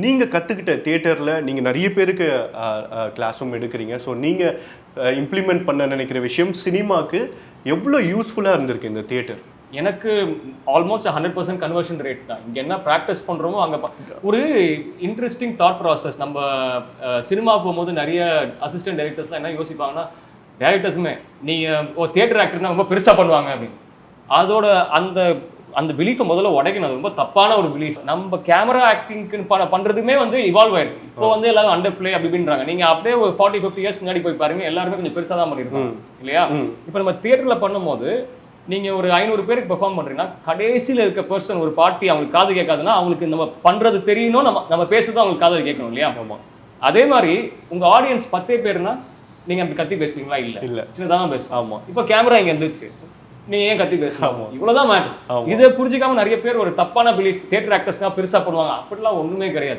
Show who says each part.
Speaker 1: நீங்கள் கற்றுக்கிட்ட தியேட்டரில் நீங்கள் நிறைய பேருக்கு கிளாஸும் எடுக்கிறீங்க. ஸோ நீங்கள் இம்ப்ளிமெண்ட் பண்ண நினைக்கிற விஷயம் சினிமாவுக்கு எவ்வளோ யூஸ்ஃபுல்லாக இருந்திருக்கு இந்த தியேட்டர்?
Speaker 2: எனக்கு ஆல்மோஸ்ட் 100% கன்வர்ஷன் ரேட் தான். இங்கே என்ன ப்ராக்டிஸ் பண்ணுறோமோ அங்கே ஒரு இன்ட்ரெஸ்டிங் தாட் ப்ராசஸ். நம்ம சினிமா போகும்போது நிறைய அசிஸ்டன்ட் டைரக்டர்ஸ்லாம் என்ன யோசிப்பாங்கன்னா, டைரக்டர்ஸுமே நீங்கள் தியேட்டர் ஆக்டர்னா ரொம்ப பெருசாக பண்ணுவாங்க அப்படின்னு. அதோட அந்த அந்த பிலீஃபை முதல்ல உடைக்கணும். அது ரொம்ப தப்பான ஒரு பிலீஃப். நம்ம கேமரா ஆக்டிங்க்கு பண்ணுறதுமே வந்து இவால்வ் ஆயிருக்கு. இப்போ வந்து எல்லாரும் அண்டர் பிளே அப்படி அப்படின்றாங்க. நீங்கள் அப்படியே ஒரு 40-50 இயர்ஸ் முன்னாடி போய் பாருங்க, எல்லாருமே கொஞ்சம் பெருசாக தான் பண்ணியிருக்கோம் இல்லையா? இப்போ நம்ம தியேட்டரில் பண்ணும்போது நீங்கள் ஒரு 500 பேருக்கு பெர்ஃபார்ம் பண்ணுறீங்கன்னா, கடைசியில் இருக்க பர்சன் ஒரு பார்ட்டி அவங்களுக்கு காது கேட்காதுன்னா, அவங்களுக்கு நம்ம பண்ணுறது தெரியணும், நம்ம பேசுறது அவங்களுக்கு காது கேட்கணும் இல்லையா?
Speaker 1: ஆமாம்.
Speaker 2: அதே மாதிரி உங்கள் ஆடியன்ஸ் 10 பேர்னா நீங்கள் அப்படி கத்தி பேசுவீங்களா? இல்லை, சின்னதாக தான் பேசுவோம்.
Speaker 1: ஆமாம்.
Speaker 2: இப்போ கேமரா இங்கே இருந்துச்சு, நீங்கள் ஏன் கத்தி பேசணும்? இவ்வளோதான் மேட்டர். இதை புரிஞ்சிக்காம நிறைய பேர் ஒரு தப்பான பிலீஃப், தியேட்டர் ஆக்டர்ஸ்னா பெருசாக பண்ணுவாங்க. அப்படிலாம் ஒன்றுமே கிடையாது.